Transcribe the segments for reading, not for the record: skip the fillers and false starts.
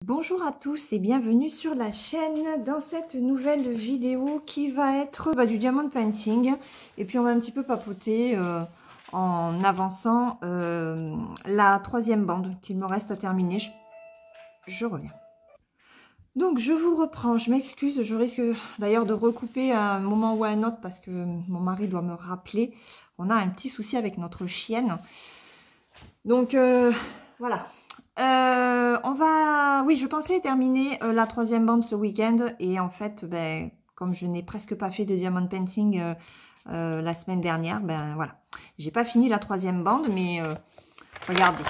Bonjour à tous et bienvenue sur la chaîne dans cette nouvelle vidéo qui va être du diamond painting, et puis on va un petit peu papoter en avançant la troisième bande qu'il me reste à terminer. Je reviens. Donc je vous reprends, je m'excuse, je risque d'ailleurs de recouper à un moment ou à un autre parce que mon mari doit me rappeler. On a un petit souci avec notre chienne. Donc voilà. Oui, je pensais terminer la troisième bande ce week-end, et en fait, comme je n'ai presque pas fait de diamond painting la semaine dernière, voilà, j'ai pas fini la troisième bande, mais regardez,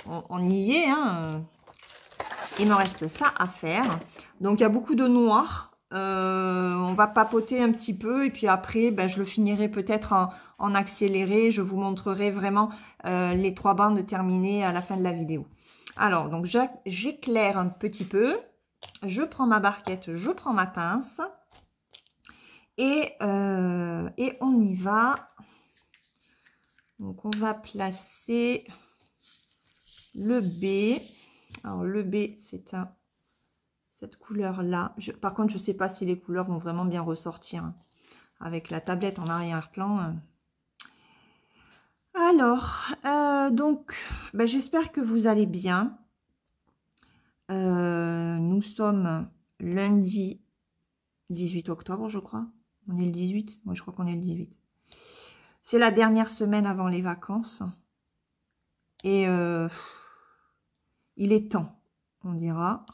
on y est, hein. Il me reste ça à faire. Donc il y a beaucoup de noir. On va papoter un petit peu et puis après, je le finirai peut-être en accéléré. Je vous montrerai vraiment les trois bandes terminées à la fin de la vidéo. Alors, donc j'éclaire un petit peu. Je prends ma barquette, je prends ma pince. Et on y va. Donc, on va placer le B. Alors, le B, c'est cette couleur-là. Par contre, je ne sais pas si les couleurs vont vraiment bien ressortir hein, avec la tablette en arrière-plan. Alors, donc, j'espère que vous allez bien. Nous sommes lundi 18 octobre, je crois. On est le 18? Moi, je crois qu'on est le 18. C'est la dernière semaine avant les vacances. Et il est temps, on dira.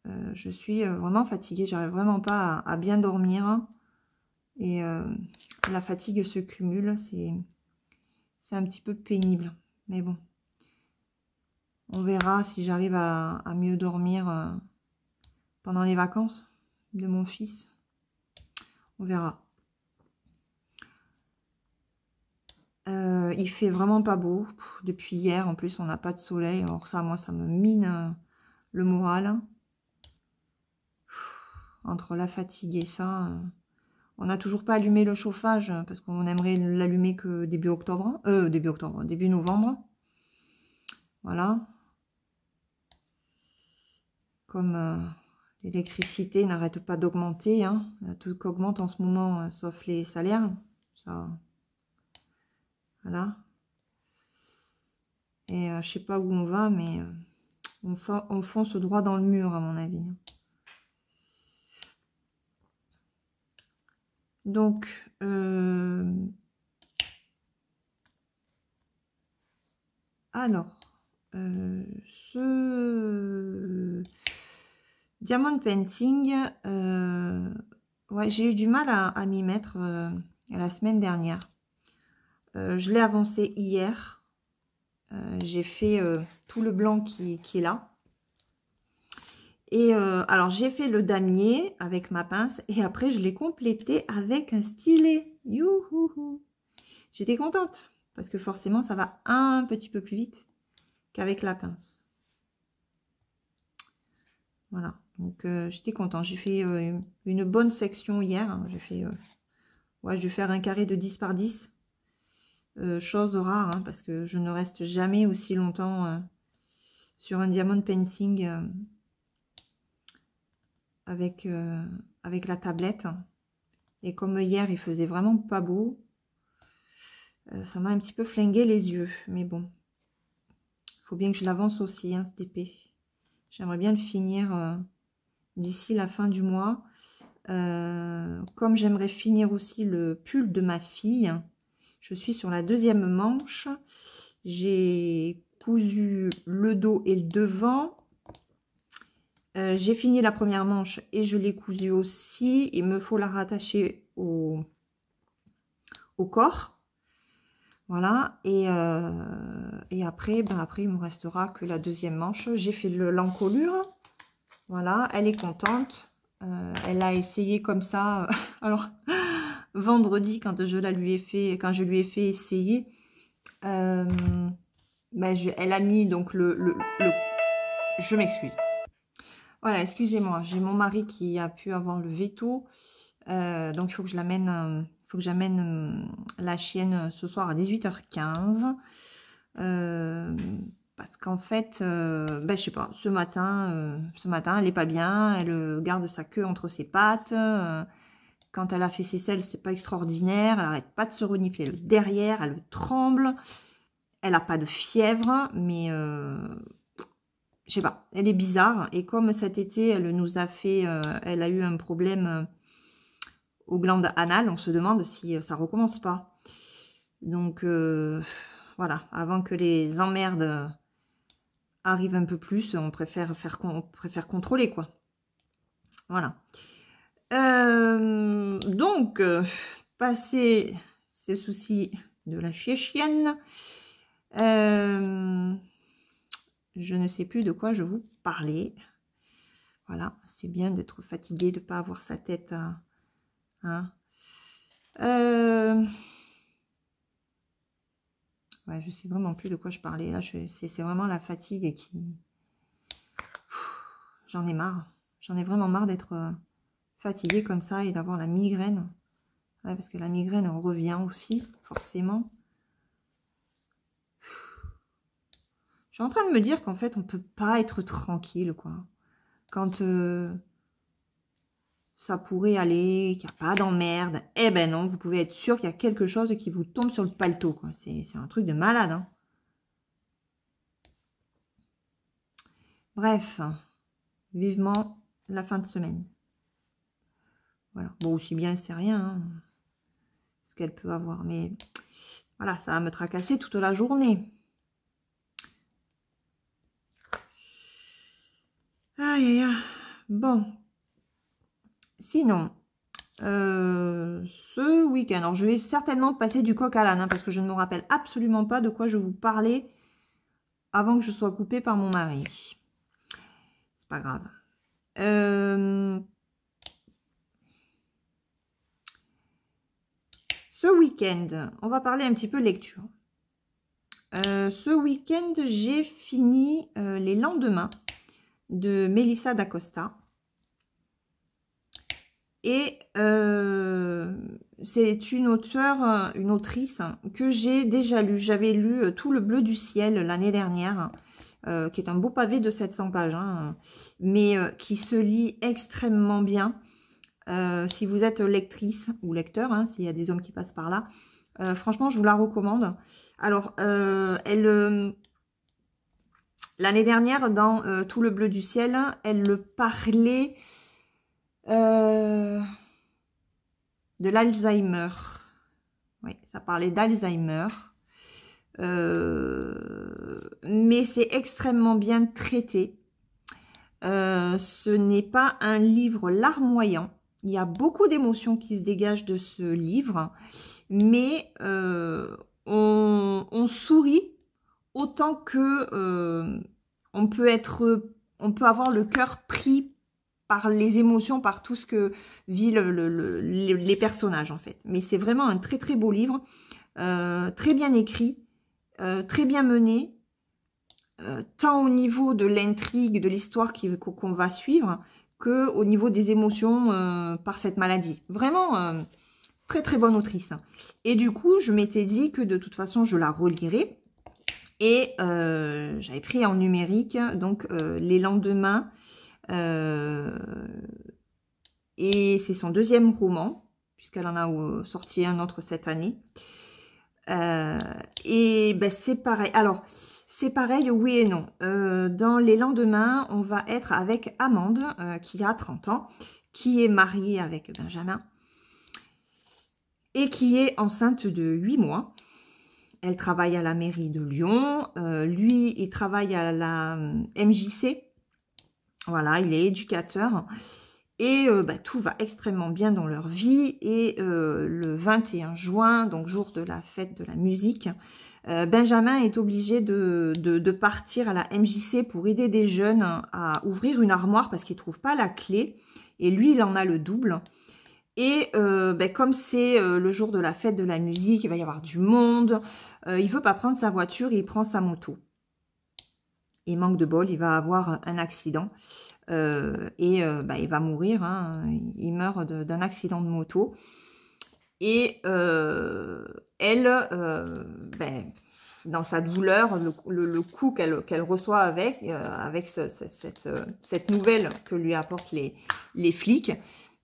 Je suis vraiment fatiguée. J'arrive vraiment pas à bien dormir. Et la fatigue se cumule. C'est un petit peu pénible. Mais bon. On verra si j'arrive à mieux dormir pendant les vacances de mon fils. On verra. Il fait vraiment pas beau. Depuis hier, en plus, on n'a pas de soleil. Alors ça, moi, ça me mine le moral. Entre la fatigue et ça... On n'a toujours pas allumé le chauffage parce qu'on aimerait l'allumer que début octobre. Début novembre. Voilà. Comme l'électricité n'arrête pas d'augmenter. Hein. Tout augmente en ce moment, sauf les salaires. Ça, voilà. Et je sais pas où on va, mais on fonce droit dans le mur, à mon avis. Donc, alors, ce diamond painting, ouais, j'ai eu du mal à m'y mettre la semaine dernière. Je l'ai avancé hier. J'ai fait tout le blanc qui est là. Et alors, j'ai fait le damier avec ma pince. Et après, je l'ai complété avec un stylet. Youhou! J'étais contente. Parce que forcément, ça va un petit peu plus vite qu'avec la pince. Voilà. Donc, j'étais contente. J'ai fait une bonne section hier. Hein. J'ai fait... ouais, je vais faire un carré de 10 par 10. Chose rare, hein, parce que je ne reste jamais aussi longtemps sur un diamond painting avec la tablette. Et comme hier, il faisait vraiment pas beau, ça m'a un petit peu flingué les yeux. Mais bon, il faut bien que je l'avance aussi, hein, cette épée. J'aimerais bien le finir d'ici la fin du mois. Comme j'aimerais finir aussi le pull de ma fille, je suis sur la deuxième manche. J'ai cousu le dos et le devant. J'ai fini la première manche et je l'ai cousu aussi. Il me faut la rattacher au corps. Voilà. Et après, après, il me restera que la deuxième manche. J'ai fait l'encolure. Voilà, elle est contente. Elle a essayé comme ça. Alors, vendredi, quand je lui ai fait essayer, elle a mis donc je m'excuse. Voilà, excusez-moi, j'ai mon mari qui a pu avoir le veto. Donc, il faut que je l'amène, j'amène la chienne ce soir à 18h15. Parce qu'en fait, je sais pas, ce matin, elle est pas bien, elle garde sa queue entre ses pattes. Quand elle a fait ses selles, c'est pas extraordinaire. Elle arrête pas de se renifler le derrière, elle tremble. Elle a pas de fièvre, mais je sais pas, elle est bizarre. Et comme cet été, elle nous a fait, elle a eu un problème aux glandes anales, on se demande si ça recommence pas. Donc voilà, avant que les emmerdes arrivent un peu plus, on préfère contrôler, quoi. Voilà. Donc, passer ces soucis de la chienne, je ne sais plus de quoi je vous parlais. Voilà, c'est bien d'être fatigué, de ne pas avoir sa tête à... Hein. Ouais, je sais vraiment plus de quoi je parlais. Là, c'est vraiment la fatigue qui... J'en ai marre. J'en ai vraiment marre d'être fatiguée comme ça et d'avoir la migraine. Ouais, parce que la migraine revient aussi, forcément. Je suis en train de me dire qu'en fait, on peut pas être tranquille, quoi. Quand ça pourrait aller, qu'il n'y a pas d'emmerde. Eh ben non, vous pouvez être sûr qu'il y a quelque chose qui vous tombe sur le paletot, quoi. C'est un truc de malade, hein. Bref, vivement la fin de semaine. Voilà. Bon, aussi bien, c'est rien, hein, ce qu'elle peut avoir. Mais voilà, ça va me tracasser toute la journée. Aïe, aïe, aïe. Bon. Sinon, ce week-end, alors je vais certainement passer du coq à l'âne, hein, parce que je ne me rappelle absolument pas de quoi je vous parlais avant que je sois coupée par mon mari. C'est pas grave. Ce week-end, on va parler un petit peu lecture. Ce week-end, j'ai fini Les Lendemains de Melissa d'Acosta. Et c'est une auteure, une autrice que j'ai déjà lu. J'avais lu Tout le bleu du ciel l'année dernière, qui est un beau pavé de 700 pages, hein, mais qui se lit extrêmement bien. Si vous êtes lectrice ou lecteur, hein, s'il y a des hommes qui passent par là, franchement, je vous la recommande. Alors, l'année dernière, dans Tout le bleu du ciel, elle parlait de l'Alzheimer. Oui, ça parlait d'Alzheimer. Mais c'est extrêmement bien traité. Ce n'est pas un livre larmoyant. Il y a beaucoup d'émotions qui se dégagent de ce livre, mais on sourit autant que on peut avoir le cœur pris par les émotions, par tout ce que vivent les personnages, en fait. Mais c'est vraiment un très très beau livre, très bien écrit, très bien mené, tant au niveau de l'intrigue, de l'histoire qu'on va suivre, que au niveau des émotions par cette maladie. Vraiment, très très bonne autrice. Et du coup, je m'étais dit que de toute façon, je la relirais. Et j'avais pris en numérique, donc Les Lendemains. Et c'est son deuxième roman, puisqu'elle en a sorti un autre cette année. Et ben, c'est pareil. Alors, c'est pareil, oui et non. Dans Les Lendemains, on va être avec Amande, qui a 30 ans, qui est mariée avec Benjamin et qui est enceinte de 8 mois. Elle travaille à la mairie de Lyon. Lui, il travaille à la MJC. Voilà, il est éducateur. Et tout va extrêmement bien dans leur vie. Et le 21 juin, donc jour de la fête de la musique, Benjamin est obligé de partir à la MJC pour aider des jeunes à ouvrir une armoire parce qu'il ne trouve pas la clé. Et lui, il en a le double. Et comme c'est le jour de la fête de la musique, il va y avoir du monde. Il ne veut pas prendre sa voiture, il prend sa moto. Et manque de bol, il va avoir un accident. Il va mourir, hein. Il meurt d'un accident de moto. Et elle dans sa douleur, le coup qu'elle reçoit avec cette nouvelle que lui apportent les flics.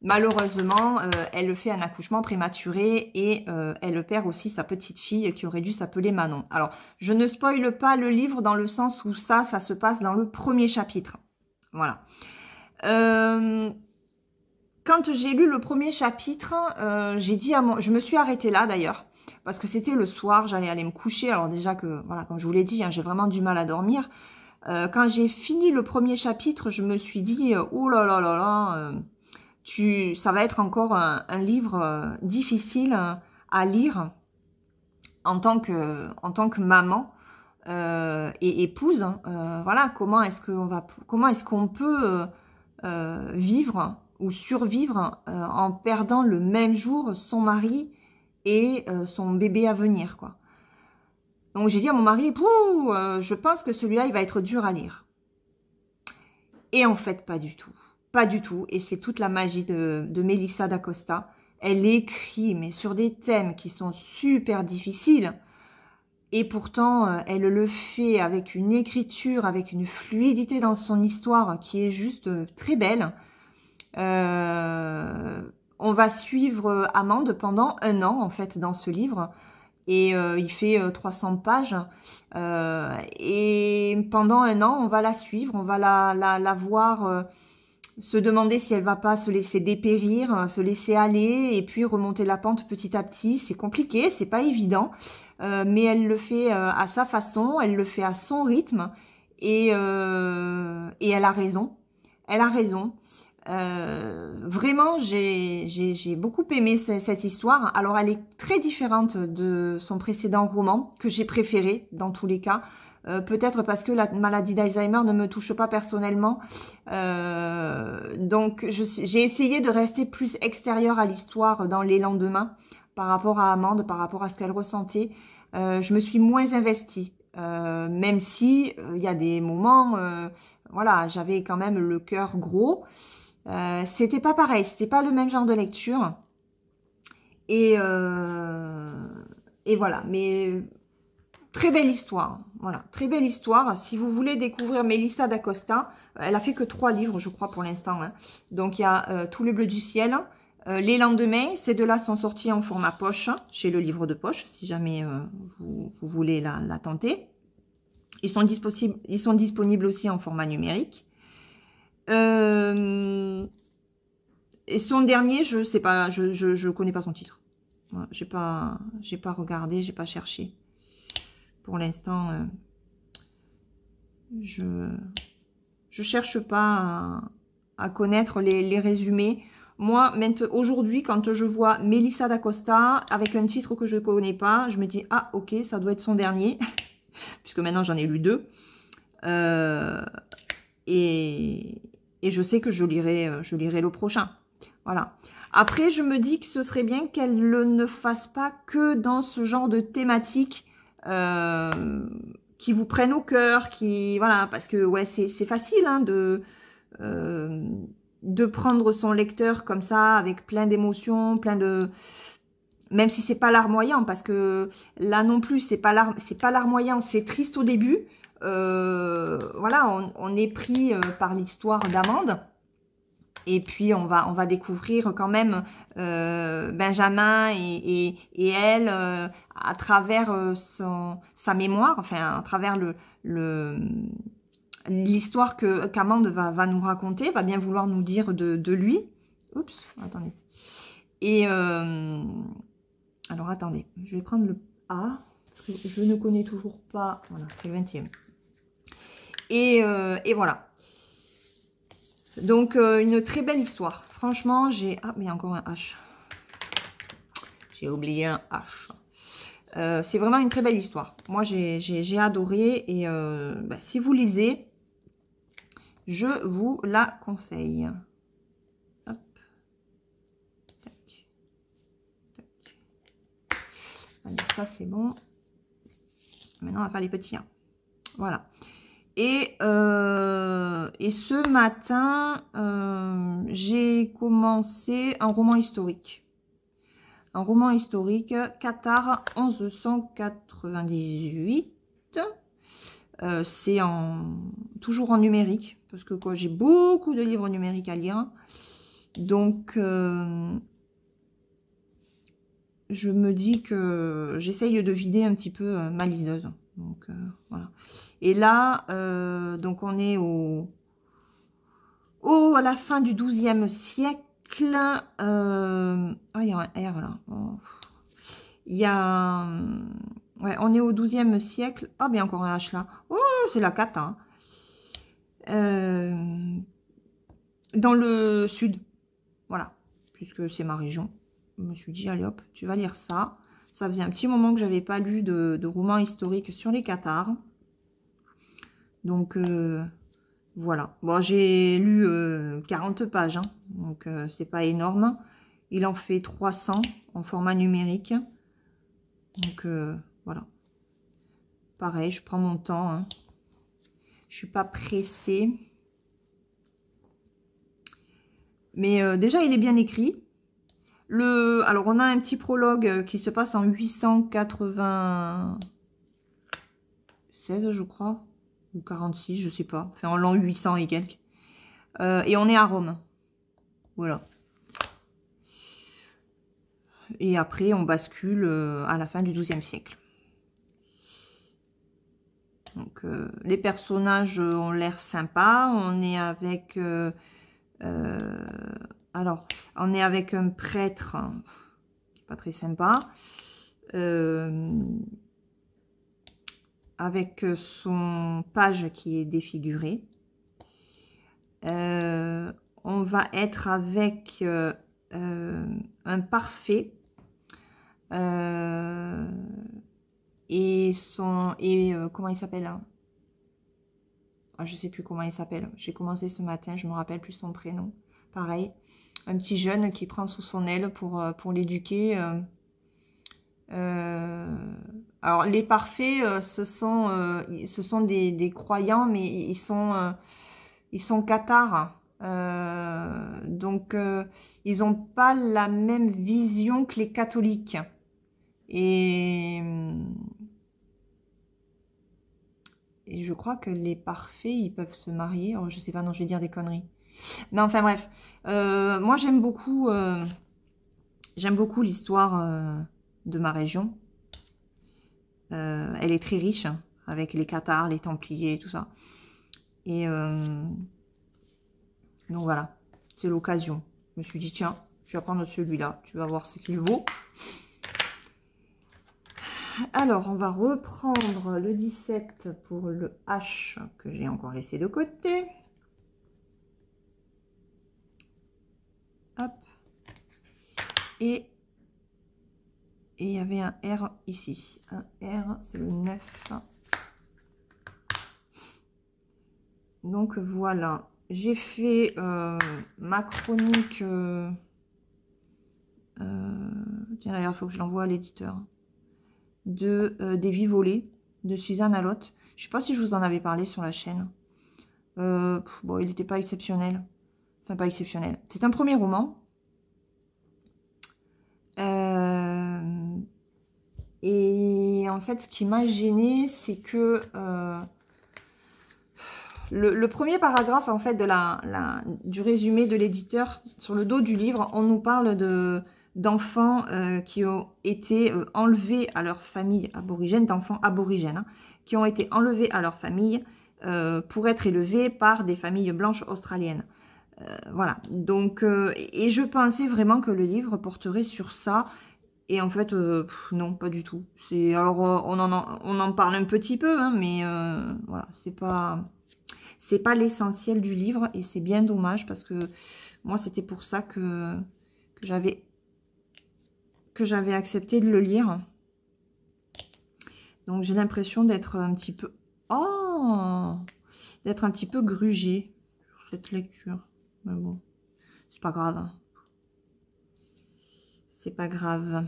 Malheureusement, elle fait un accouchement prématuré et elle perd aussi sa petite fille qui aurait dû s'appeler Manon. Alors, je ne spoile pas le livre dans le sens où ça se passe dans le premier chapitre. Voilà. Quand j'ai lu le premier chapitre, j'ai dit je me suis arrêtée là d'ailleurs, parce que c'était le soir, j'allais aller me coucher. Alors déjà que, voilà, comme je vous l'ai dit, hein, j'ai vraiment du mal à dormir. Quand j'ai fini le premier chapitre, je me suis dit, oh là là là là, ça va être encore un livre difficile à lire en tant que maman et épouse. Voilà, comment est-ce qu'on peut vivre ou survivre en perdant le même jour son mari et son bébé à venir, quoi. Donc j'ai dit à mon mari, je pense que celui-là, il va être dur à lire. Et en fait, pas du tout. Pas du tout. Et c'est toute la magie de Melissa d'Acosta. Elle écrit, mais sur des thèmes qui sont super difficiles. Et pourtant, elle le fait avec une écriture, avec une fluidité dans son histoire qui est juste très belle. On va suivre Amande pendant 1 an, en fait, dans ce livre. Et il fait 300 pages. Et pendant 1 an, on va la suivre, on va la voir se demander si elle va pas se laisser dépérir, se laisser aller et puis remonter la pente petit à petit. C'est compliqué, c'est pas évident, mais elle le fait à sa façon, elle le fait à son rythme et elle a raison. Elle a raison. Vraiment, j'ai beaucoup aimé cette histoire. Alors, elle est très différente de son précédent roman, que j'ai préféré dans tous les cas. Peut-être parce que la maladie d'Alzheimer ne me touche pas personnellement. Donc, j'ai essayé de rester plus extérieure à l'histoire dans les lendemains par rapport à Amande, par rapport à ce qu'elle ressentait. Je me suis moins investie, même si il y a des moments, voilà, j'avais quand même le cœur gros. C'était pas pareil, c'était pas le même genre de lecture. Et voilà, mais très belle histoire. Voilà, très belle histoire. Si vous voulez découvrir Melissa d'Acosta, elle a fait que 3 livres, je crois, pour l'instant. Hein. Donc, il y a Tous les bleus du ciel. Les lendemains, ces deux-là sont sortis en format poche, chez le livre de poche, si jamais vous voulez la tenter. Ils sont disponibles aussi en format numérique. Et son dernier, je sais pas, je connais pas son titre. Voilà, j'ai pas regardé, j'ai pas cherché. Pour l'instant, je cherche pas à connaître les résumés. Moi, aujourd'hui, quand je vois Melissa d'Acosta avec un titre que je connais pas, je me dis, ah, ok, ça doit être son dernier. Puisque maintenant, j'en ai lu 2. Et je sais que je lirai le prochain. Voilà. Après, je me dis que ce serait bien qu'elle ne fasse pas que dans ce genre de thématique qui vous prennent au cœur, voilà, parce que ouais, c'est facile hein, de prendre son lecteur comme ça, avec plein d'émotions, même si c'est pas larmoyant, parce que là non plus, c'est pas larmoyant, c'est triste au début. Voilà, on est pris par l'histoire d'Amande. Et puis, on va découvrir quand même Benjamin et elle à travers sa mémoire, enfin, à travers l'histoire qu'Amande va nous raconter, va bien vouloir nous dire de lui. Oups, attendez. Et alors, attendez, je vais prendre le A, parce que je ne connais toujours pas. Voilà, c'est le 20e. Et voilà. Donc, une très belle histoire. Franchement, ah, mais il y a encore un H. J'ai oublié un H. C'est vraiment une très belle histoire. Moi, j'ai adoré. Et bah, si vous lisez, je vous la conseille. Hop. Tac. Tac. Allez, ça, c'est bon. Maintenant, on va faire les petits 1. Voilà. Et ce matin, j'ai commencé un roman historique. Un roman historique, Qatar 1198. suite. C'est toujours en numérique, parce que j'ai beaucoup de livres numériques à lire. Donc, je me dis que j'essaye de vider un petit peu ma liseuse. Donc, voilà. Et là, donc on est à la fin du XIIe siècle. Ah, il y a un R là. Oh. Il y a... Ouais, on est au XIIe siècle. Ah, bien encore un H là. Oh, c'est la cata. Dans le sud. Voilà. Puisque c'est ma région. Je me suis dit, allez hop, tu vas lire ça. Ça faisait un petit moment que j'avais pas lu de roman historique sur les cathares. Donc, voilà. Bon, j'ai lu 40 pages. Hein, donc, c'est pas énorme. Il en fait 300 en format numérique. Donc, voilà. Pareil, je prends mon temps. Hein. Je suis pas pressée. Mais déjà, il est bien écrit. Alors, on a un petit prologue qui se passe en 896, je crois. Ou 46, je sais pas. Enfin, en l'an 800 et quelques. Et on est à Rome. Voilà. Et après, on bascule à la fin du XIIe siècle. Donc, les personnages ont l'air sympas. On est avec... alors, on est avec un prêtre qui n'est pas très sympa. Avec son page qui est défiguré. On va être avec un parfait. Comment il s'appelle hein ah, je sais plus comment il s'appelle. J'ai commencé ce matin, je me rappelle plus son prénom. Pareil, un petit jeune qui prend sous son aile pour l'éduquer. Alors, les parfaits, ce sont des croyants, mais ils sont cathares. Donc, ils n'ont pas la même vision que les catholiques. Et je crois que les parfaits, ils peuvent se marier. Oh, je sais pas, non, je vais dire des conneries. Mais enfin, bref. Moi, j'aime beaucoup l'histoire de ma région. Elle est très riche, hein, avec les cathares, les templiers, tout ça. Et donc, voilà. C'est l'occasion. Je me suis dit, tiens, je vais prendre celui-là. Tu vas voir ce qu'il vaut. Alors, on va reprendre le 17 pour le H que j'ai encore laissé de côté. Hop. Et il y avait un R ici. Un R, c'est le 9. Donc, voilà. J'ai fait ma chronique. D'ailleurs, il faut que je l'envoie à l'éditeur. Des vies volées de Suzanne Allotte. Je ne sais pas si je vous en avais parlé sur la chaîne. Bon, il n'était pas exceptionnel. Enfin, pas exceptionnel. C'est un premier roman. Et en fait, ce qui m'a gênée, c'est que le premier paragraphe en fait du résumé de l'éditeur, sur le dos du livre, on nous parle d'enfants qui ont été enlevés à leur famille aborigène, d'enfants aborigènes, hein, qui ont été enlevés à leur famille pour être élevés par des familles blanches australiennes. Voilà, donc, et je pensais vraiment que le livre porterait sur ça, et en fait, non, pas du tout. Alors, on en parle un petit peu, hein, mais voilà, c'est pas l'essentiel du livre, et c'est bien dommage, parce que moi, c'était pour ça que j'avais accepté de le lire. Donc, j'ai l'impression d'être un petit peu... Oh, d'être un petit peu grugée sur cette lecture. Mais bon, c'est pas grave. C'est pas grave.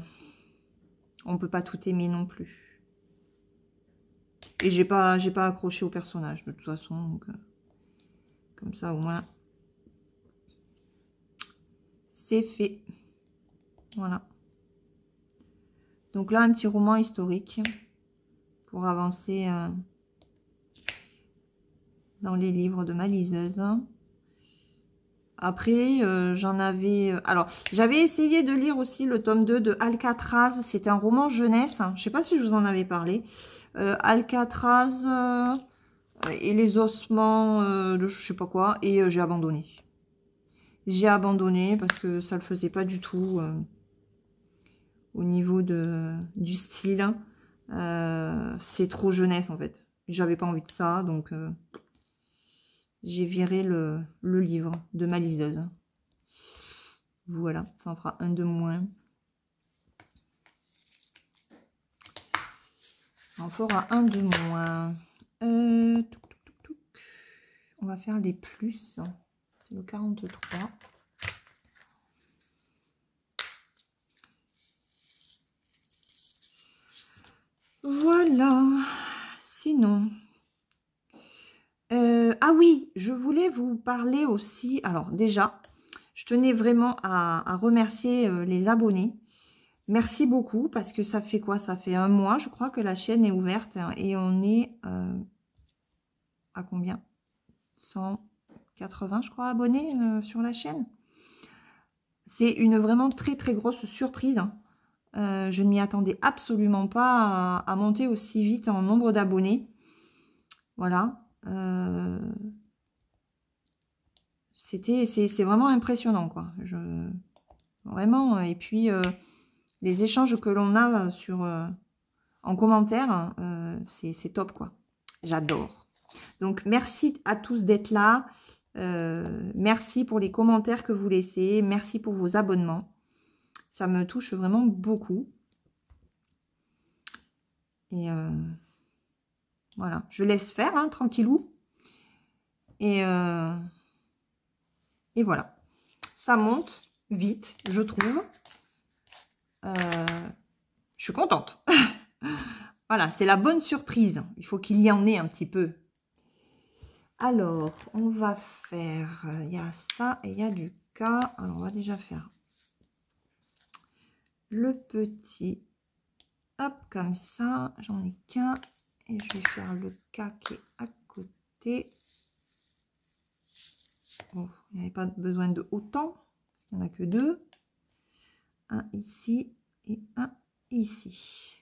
On peut pas tout aimer non plus. Et j'ai pas accroché au personnage de toute façon. Donc, comme ça au moins, c'est fait. Voilà. Donc là, un petit roman historique pour avancer dans les livres de ma liseuse. Après, j'en avais... alors, j'avais essayé de lire aussi le tome 2 de Alcatraz. C'était un roman jeunesse. Je ne sais pas si je vous en avais parlé. Alcatraz et les ossements de je sais pas quoi. Et j'ai abandonné. J'ai abandonné parce que ça ne le faisait pas du tout au niveau du style. C'est trop jeunesse en fait. J'avais pas envie de ça, donc j'ai viré le livre de ma liseuse. Voilà, ça en fera un de moins. Ça en fera un de moins. On va faire les plus. C'est le 43. Voilà. Sinon... ah oui, je voulais vous parler aussi. Alors déjà, je tenais vraiment à remercier les abonnés. Merci beaucoup parce que ça fait quoi? Ça fait un mois, je crois, que la chaîne est ouverte et on est à combien? 180, je crois, abonnés sur la chaîne. C'est une vraiment très très grosse surprise. Je ne m'y attendais absolument pas à monter aussi vite en nombre d'abonnés. Voilà. C'est vraiment impressionnant, quoi. Vraiment, et puis les échanges que l'on a en commentaire, c'est top, quoi. J'adore. Donc, merci à tous d'être là. Merci pour les commentaires que vous laissez. Merci pour vos abonnements. Ça me touche vraiment beaucoup. Et voilà, je laisse faire, hein, tranquillou. Et voilà. Ça monte vite, je trouve. Je suis contente. Voilà, c'est la bonne surprise. Il faut qu'il y en ait un petit peu. Alors, on va faire... Il y a ça et il y a du K. Alors, on va déjà faire le petit. Hop, comme ça. J'en ai qu'un. Et je vais faire le K qui est à côté. Bon, il n'y avait pas besoin de autant. Il n'y en a que deux. Un ici et un ici.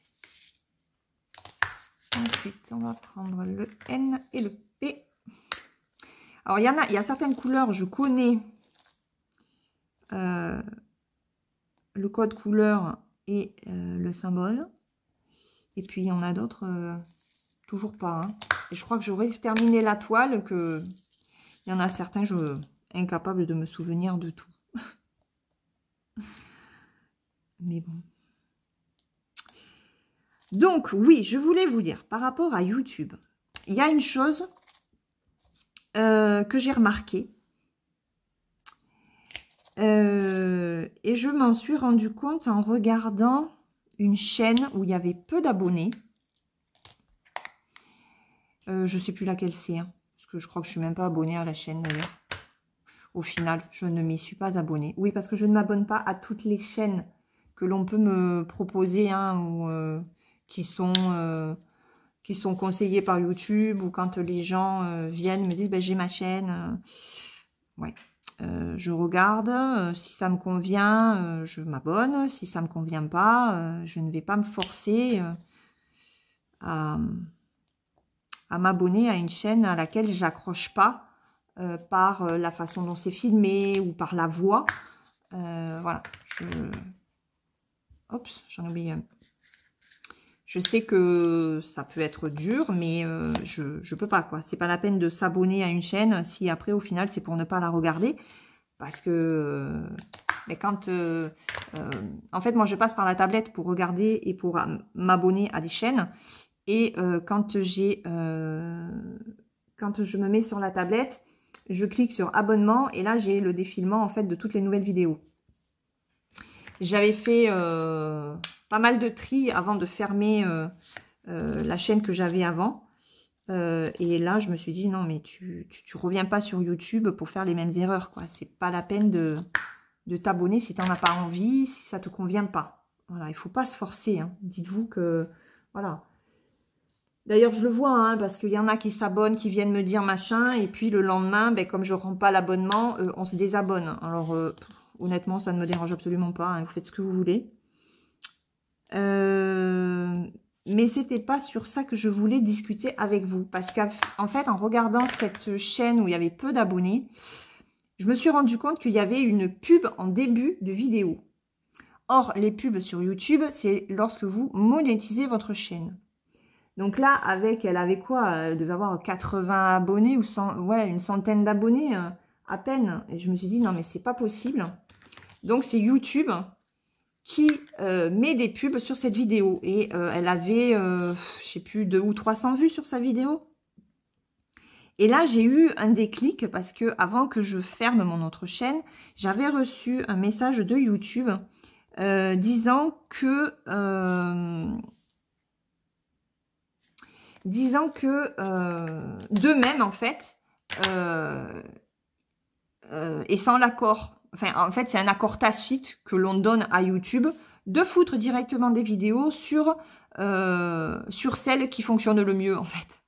Ensuite, on va prendre le N et le P. Alors, il y a certaines couleurs, je connais le code couleur et le symbole. Et puis, il y en a d'autres, toujours pas. Hein. Et je crois que j'aurais terminé la toile, que il y en a certains, je suis incapable de me souvenir de tout. Mais bon. Donc, oui, je voulais vous dire, par rapport à YouTube, il y a une chose que j'ai remarquée. Et je m'en suis rendu compte en regardant une chaîne où il y avait peu d'abonnés. Je ne sais plus laquelle c'est, hein, parce que je crois que je ne suis même pas abonnée à la chaîne d'ailleurs. Au final, je ne m'y suis pas abonnée. Oui, parce que je ne m'abonne pas à toutes les chaînes que l'on peut me proposer, hein, ou qui sont conseillées par YouTube, ou quand les gens viennent me disent ben, j'ai ma chaîne. Ouais. Je regarde, si ça me convient, je m'abonne. Si ça ne me convient pas, je ne vais pas me forcer à m'abonner à une chaîne à laquelle j'accroche pas par la façon dont c'est filmé ou par la voix. Voilà. Oups, j'en ai oublié un. Je sais que ça peut être dur, mais je peux pas, quoi. C'est pas la peine de s'abonner à une chaîne si après, au final, c'est pour ne pas la regarder. Parce que mais quand... en fait, moi, je passe par la tablette pour regarder et pour m'abonner à des chaînes. Et quand je me mets sur la tablette, je clique sur abonnement. Et là, j'ai le défilement, en fait, de toutes les nouvelles vidéos. J'avais fait pas mal de tri avant de fermer la chaîne que j'avais avant. Et là, je me suis dit, non, mais tu reviens pas sur YouTube pour faire les mêmes erreurs, quoi. C'est pas la peine de t'abonner si tu n'en as pas envie, si ça te convient pas. Voilà, il faut pas se forcer. Hein. Dites-vous que, voilà, D'ailleurs, je le vois, hein, parce qu'il y en a qui s'abonnent, qui viennent me dire machin, et puis le lendemain, ben, comme je ne rends pas l'abonnement, on se désabonne. Alors, honnêtement, ça ne me dérange absolument pas, hein, vous faites ce que vous voulez. Mais c'était pas sur ça que je voulais discuter avec vous. Parce qu'en fait, en regardant cette chaîne où il y avait peu d'abonnés, je me suis rendu compte qu'il y avait une pub en début de vidéo. Or, les pubs sur YouTube, c'est lorsque vous monétisez votre chaîne. Donc là, elle avait quoi? Elle devait avoir 80 abonnés ou 100, ouais, une centaine d'abonnés à peine. Et je me suis dit, non mais c'est pas possible. Donc c'est YouTube qui met des pubs sur cette vidéo. Et elle avait, je sais plus, 200 ou 300 vues sur sa vidéo. Et là, j'ai eu un déclic parce que avant que je ferme mon autre chaîne, j'avais reçu un message de YouTube disant que d'eux-mêmes, en fait, et sans l'accord, enfin, en fait, c'est un accord tacite que l'on donne à YouTube de foutre directement des vidéos sur celles qui fonctionnent le mieux, en fait.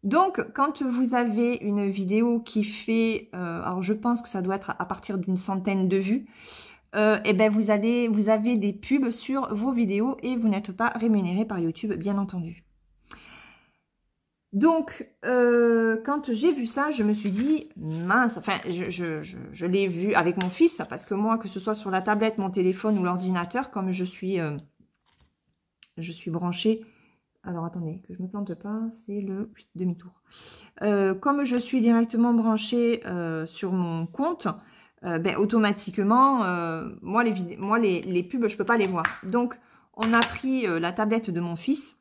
Donc, quand vous avez une vidéo qui fait, alors je pense que ça doit être à partir d'une centaine de vues, et ben vous avez des pubs sur vos vidéos et vous n'êtes pas rémunéré par YouTube, bien entendu. Donc, quand j'ai vu ça, je me suis dit, mince, enfin, je l'ai vu avec mon fils, parce que moi, que ce soit sur la tablette, mon téléphone ou l'ordinateur, comme je suis branchée, alors attendez, que je ne me plante pas, c'est le demi-tour. Comme je suis directement branchée sur mon compte, ben, automatiquement, moi, les pubs, je ne peux pas les voir. Donc, on a pris la tablette de mon fils,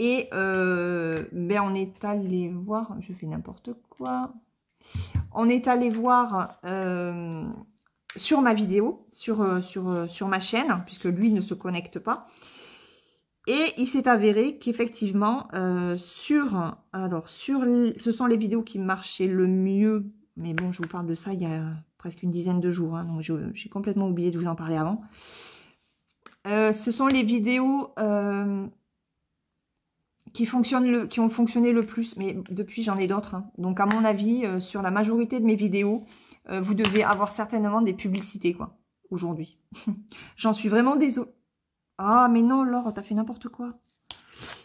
et ben on est allé voir, je fais n'importe quoi, on est allé voir sur ma vidéo, sur ma chaîne, puisque lui ne se connecte pas. Et il s'est avéré qu'effectivement, ce sont les vidéos qui marchaient le mieux. Mais bon, je vous parle de ça il y a presque une dizaine de jours, hein, donc j'ai complètement oublié de vous en parler avant. Ce sont les vidéos qui ont fonctionné le plus, mais depuis j'en ai d'autres. Hein. Donc à mon avis, sur la majorité de mes vidéos, vous devez avoir certainement des publicités, quoi, aujourd'hui. J'en suis vraiment désolée. Ah, mais non, Laure, t'as fait n'importe quoi.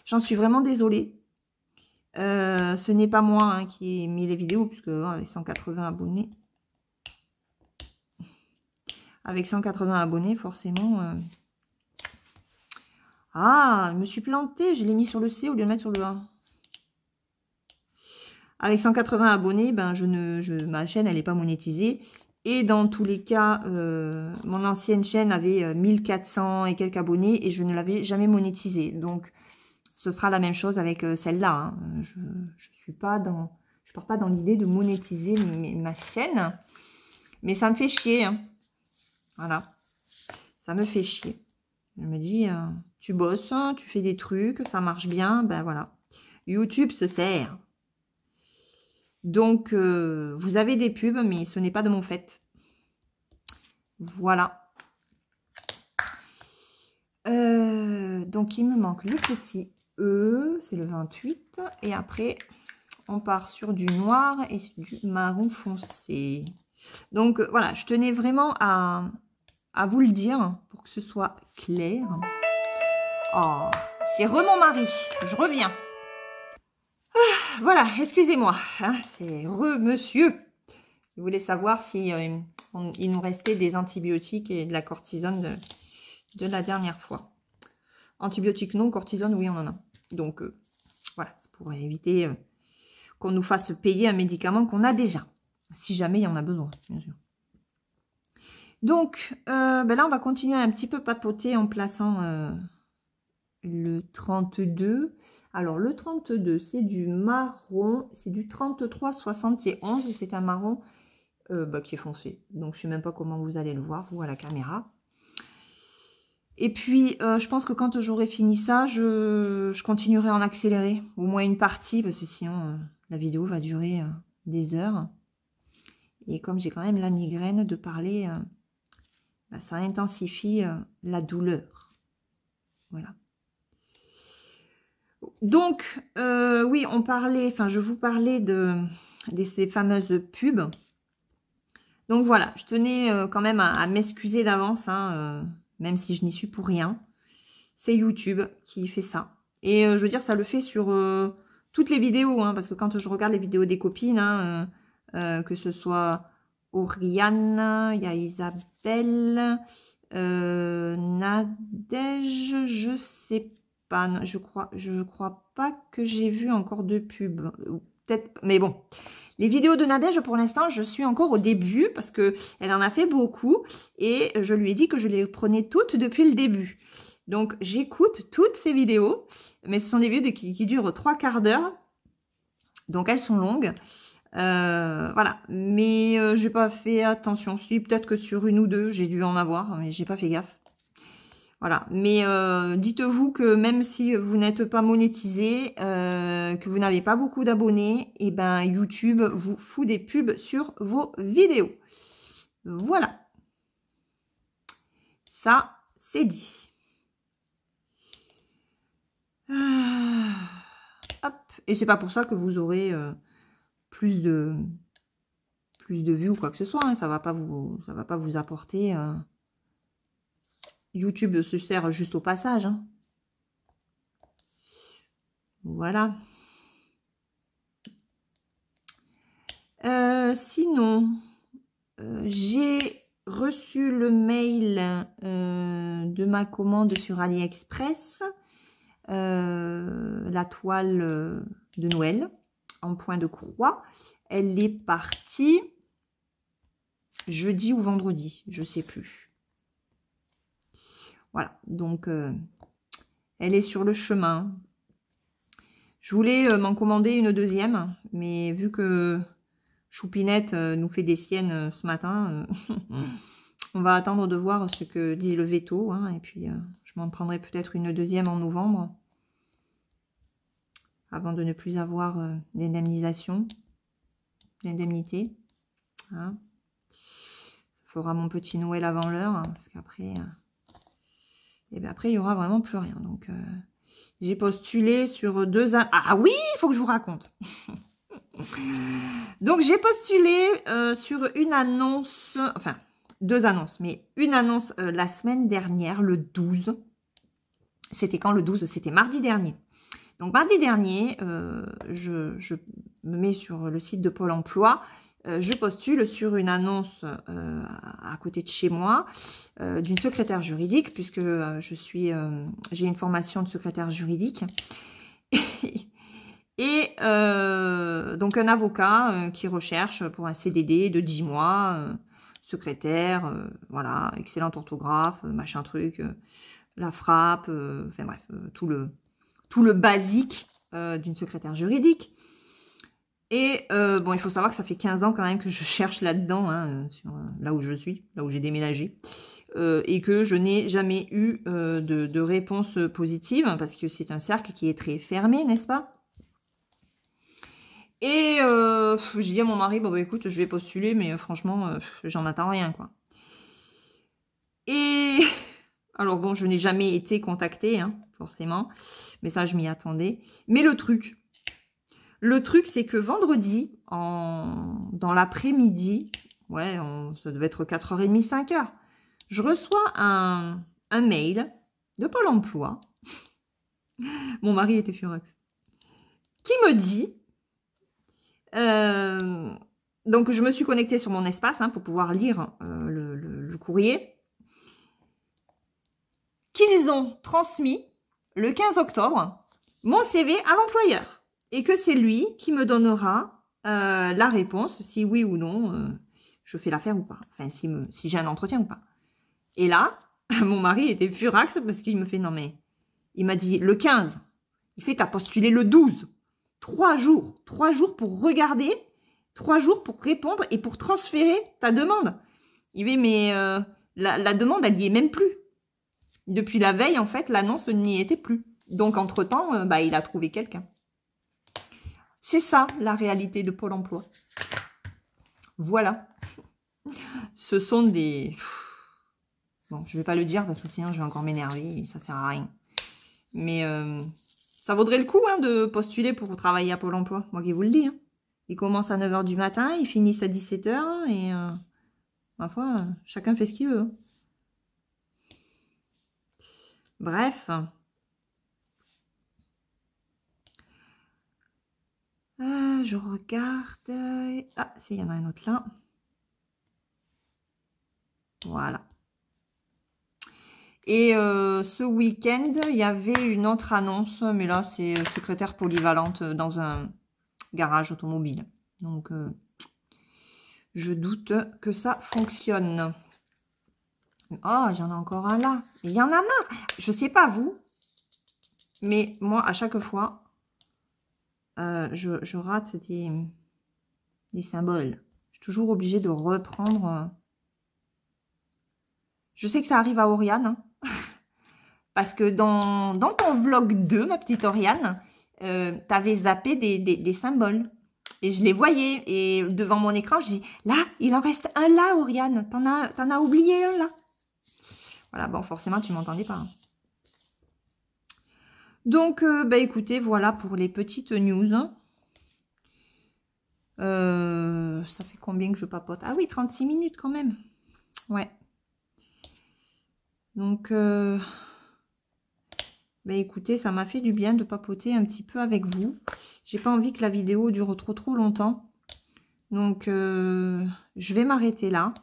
J'en suis vraiment désolée. Ce n'est pas moi hein, qui ai mis les vidéos, puisque avec 180 abonnés. Avec 180 abonnés, forcément... Ah, je me suis plantée, je l'ai mis sur le C au lieu de le mettre sur le A. Avec 180 abonnés, ben ma chaîne, elle n'est pas monétisée. Et dans tous les cas, mon ancienne chaîne avait 1400 et quelques abonnés et je ne l'avais jamais monétisée. Donc, ce sera la même chose avec celle-là. Hein. Je pars pas dans l'idée de monétiser ma chaîne. Mais ça me fait chier. Hein. Voilà. Ça me fait chier. Je me dis, tu bosses, tu fais des trucs, ça marche bien. Ben voilà. YouTube se sert. Donc, vous avez des pubs, mais ce n'est pas de mon fait. Voilà. Donc, il me manque le petit E, c'est le 28. Et après, on part sur du noir et sur du marron foncé. Donc, voilà, je tenais vraiment à vous le dire pour que ce soit clair. Oh, c'est mon mari. Je reviens. Voilà, excusez-moi, hein, c'est monsieur. Je voulais savoir si il nous restait des antibiotiques et de la cortisone de la dernière fois. Antibiotiques non, cortisone, oui, on en a. Donc, voilà, c'est pour éviter qu'on nous fasse payer un médicament qu'on a déjà. Si jamais il y en a besoin, bien sûr. Donc, ben là, on va continuer à un petit peu papoter en plaçant le 32. Alors, le 32, c'est du marron, c'est du 33,71. C'est un marron qui est foncé. Donc, je ne sais même pas comment vous allez le voir, vous, à la caméra. Et puis, je pense que quand j'aurai fini ça, je continuerai en accéléré. Au moins une partie, parce que sinon, la vidéo va durer des heures. Et comme j'ai quand même la migraine, de parler, bah, ça intensifie la douleur. Voilà. Donc, oui, on parlait, enfin, je vous parlais de ces fameuses pubs. Donc voilà, je tenais quand même à m'excuser d'avance, hein, même si je n'y suis pour rien. C'est YouTube qui fait ça. Et je veux dire, ça le fait sur toutes les vidéos, hein, parce que quand je regarde les vidéos des copines, hein, que ce soit Oriane, il y a Isabelle, Nadège, je sais pas, je crois pas que j'ai vu encore de pub. Peut-être, mais bon. Les vidéos de Nadège, pour l'instant, je suis encore au début parce que elle en a fait beaucoup et je lui ai dit que je les prenais toutes depuis le début. Donc, j'écoute toutes ces vidéos, mais ce sont des vidéos qui durent 3/4 d'heure. Donc, elles sont longues. Voilà. Mais j'ai pas fait attention. Si, peut-être que sur une ou deux, j'ai dû en avoir, mais j'ai pas fait gaffe. Voilà. Mais dites-vous que même si vous n'êtes pas monétisé, que vous n'avez pas beaucoup d'abonnés, et ben YouTube vous fout des pubs sur vos vidéos. Voilà. Ça, c'est dit. Hop. Et c'est pas pour ça que vous aurez plus de vues ou quoi que ce soit. Hein. Ça va pas vous apporter. YouTube se sert juste au passage. Hein. Voilà. Sinon, j'ai reçu le mail de ma commande sur AliExpress. La toile de Noël en point de croix. Elle est partie jeudi ou vendredi, je sais plus. Voilà, donc elle est sur le chemin. Je voulais m'en commander une deuxième, mais vu que Choupinette nous fait des siennes ce matin, on va attendre de voir ce que dit le veto, hein, et puis je m'en prendrai peut-être une deuxième en novembre, avant de ne plus avoir d'indemnisation, d'indemnité. Hein. Ça fera mon petit Noël avant l'heure, hein, parce qu'après... et bien après, il n'y aura vraiment plus rien. Donc, j'ai postulé sur 2... Ah oui, il faut que je vous raconte. Donc, j'ai postulé sur une annonce... Enfin, 2 annonces. Mais une annonce la semaine dernière, le 12. C'était quand le 12? C'était mardi dernier. Donc, mardi dernier, je me mets sur le site de Pôle emploi. Je postule sur une annonce à côté de chez moi d'une secrétaire juridique, puisque j'ai une formation de secrétaire juridique. Et donc un avocat qui recherche pour un CDD de 10 mois, secrétaire, voilà, excellente orthographe, machin truc, la frappe, enfin bref, tout le basique d'une secrétaire juridique. Et bon, il faut savoir que ça fait 15 ans quand même que je cherche là-dedans, hein, là où je suis, là où j'ai déménagé, et que je n'ai jamais eu de réponse positive, parce que c'est un cercle qui est très fermé, n'est-ce pas? Et j'ai dit à mon mari, bon bah écoute, je vais postuler, mais franchement, j'en attends rien, quoi. Et alors bon, je n'ai jamais été contactée, hein, forcément, mais ça, je m'y attendais. Mais le truc, c'est que vendredi, dans l'après-midi, ouais, ça devait être 4h30, 5h, je reçois un mail de Pôle emploi. Mon mari était furax. Qui me dit, donc je me suis connectée sur mon espace hein, pour pouvoir lire le courrier, qu'ils ont transmis le 15 octobre mon CV à l'employeur. Et que c'est lui qui me donnera la réponse, si oui ou non, je fais l'affaire ou pas. Enfin, si j'ai un entretien ou pas. Et là, mon mari était furax parce qu'il me fait, non mais, il m'a dit le 15. Il fait, t'as postulé le 12. 3 jours. 3 jours pour regarder, 3 jours pour répondre et pour transférer ta demande. Il dit, mais la demande, elle n'y est même plus. Depuis la veille, en fait, l'annonce n'y était plus. Donc, entre-temps, bah, il a trouvé quelqu'un. C'est ça, la réalité de Pôle emploi. Voilà. Ce sont des... Bon, je ne vais pas le dire parce que sinon, je vais encore m'énerver et ça ne sert à rien. Mais Ça vaudrait le coup hein, de postuler pour travailler à Pôle emploi, moi qui vous le dis. Hein. Ils commencent à 9 h du matin, ils finissent à 17 h et ma foi, chacun fait ce qu'il veut. Hein. Bref. Je regarde. Ah, il y en a un autre là. Voilà. Et ce week-end, il y avait une autre annonce, mais là, c'est secrétaire polyvalente dans un garage automobile. Donc, je doute que ça fonctionne. Oh, j'en ai encore un là. Il y en a marre. Je sais pas vous, mais moi, à chaque fois, je rate des symboles. Je suis toujours obligée de reprendre. Je sais que ça arrive à Oriane. Hein. Parce que dans ton vlog 2, ma petite Oriane, tu avais zappé des symboles. Et je les voyais. Et devant mon écran, je dis, là, il en reste un là, Oriane. T'en as oublié un là. Voilà, bon, forcément, tu ne m'entendais pas. Hein. Donc, bah, écoutez, voilà pour les petites news. Ça fait combien que je papote? Ah oui, 36 minutes quand même. Ouais. Donc... Ben écoutez, ça m'a fait du bien de papoter un petit peu avec vous. J'ai pas envie que la vidéo dure trop longtemps. Donc, je vais m'arrêter là.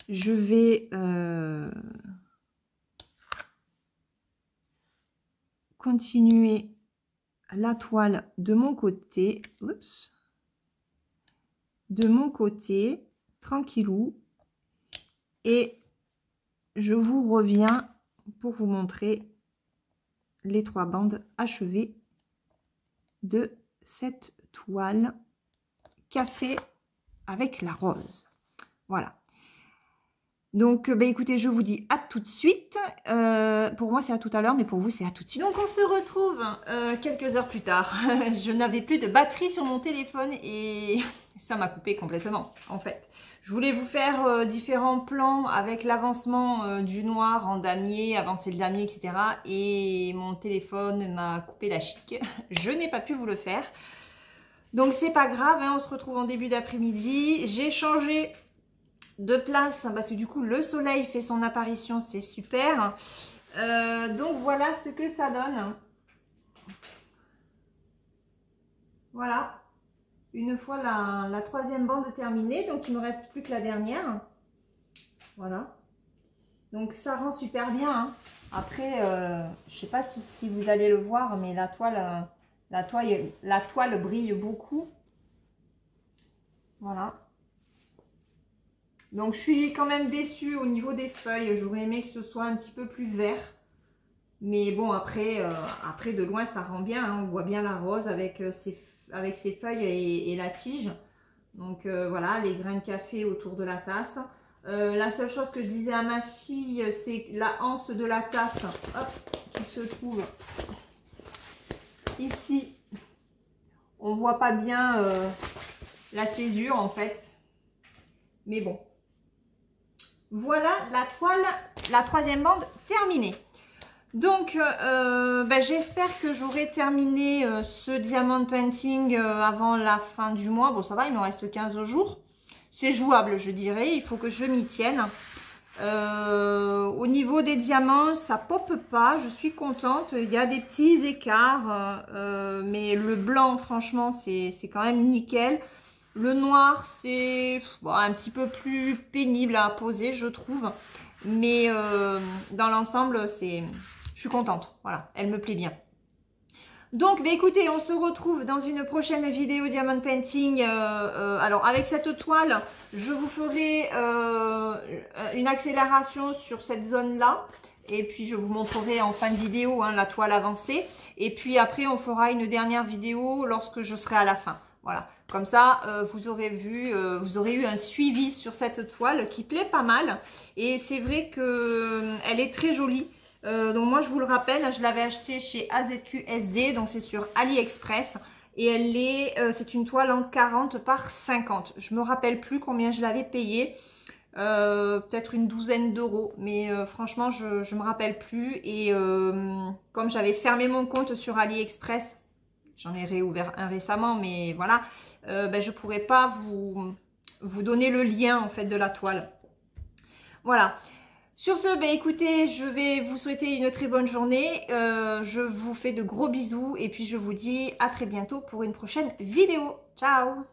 Je vais continuer la toile de mon côté. Oups. De mon côté, tranquillou. Et je vous reviens pour vous montrer les 3 bandes achevées de cette toile café avec la rose. Voilà. Donc, bah, écoutez, je vous dis à tout de suite. Pour moi, c'est à tout à l'heure, mais pour vous, c'est à tout de suite. Donc, on se retrouve quelques heures plus tard. Je n'avais plus de batterie sur mon téléphone et ça m'a coupé complètement, en fait. Je voulais vous faire différents plans avec l'avancement du noir en damier, avancé le damier, etc. Et mon téléphone m'a coupé la chic. Je n'ai pas pu vous le faire. Donc, c'est pas grave, hein, on se retrouve en début d'après-midi. J'ai changé de place parce que du coup, le soleil fait son apparition, c'est super. Donc, voilà ce que ça donne. Voilà. Une fois la 3e bande terminée, donc il ne me reste plus que la dernière. Voilà. Donc ça rend super bien. Hein. Après, je ne sais pas si vous allez le voir, mais la toile brille beaucoup. Voilà. Donc je suis quand même déçue au niveau des feuilles. J'aurais aimé que ce soit un petit peu plus vert. Mais bon, après de loin, ça rend bien. Hein. On voit bien la rose avec ses feuilles et la tige. Donc voilà, les grains de café autour de la tasse. La seule chose que je disais à ma fille, c'est la anse de la tasse, hop, qui se trouve ici. On voit pas bien la césure en fait. Mais bon. Voilà la toile, la 3e bande terminée. Donc, j'espère que j'aurai terminé ce diamond painting avant la fin du mois. Bon, ça va, il me reste 15 jours. C'est jouable, je dirais. Il faut que je m'y tienne. Au niveau des diamants, ça pop pas. Je suis contente. Il y a des petits écarts. Mais le blanc, franchement, c'est quand même nickel. Le noir, c'est un petit peu plus pénible à poser, je trouve. Mais dans l'ensemble, je suis contente. Voilà, elle me plaît bien. Donc, écoutez, on se retrouve dans une prochaine vidéo Diamond Painting. Alors, avec cette toile, je vous ferai une accélération sur cette zone-là. Et puis, je vous montrerai en fin de vidéo la toile avancée. Et puis, après, on fera une dernière vidéo lorsque je serai à la fin. Voilà, comme ça, vous aurez eu un suivi sur cette toile qui plaît pas mal. Et c'est vrai qu'elle est très jolie. Donc moi, je vous le rappelle, je l'avais acheté chez AZQSD, donc c'est sur AliExpress. Et c'est une toile en 40 par 50. Je me rappelle plus combien je l'avais payé. peut-être une douzaine d'euros, mais franchement je me rappelle plus. Et comme j'avais fermé mon compte sur AliExpress, j'en ai réouvert un récemment, mais voilà, ben, je pourrais pas vous donner le lien en fait de la toile. Voilà. Sur ce, ben écoutez, je vais vous souhaiter une très bonne journée. Je vous fais de gros bisous et puis je vous dis à très bientôt pour une prochaine vidéo. Ciao!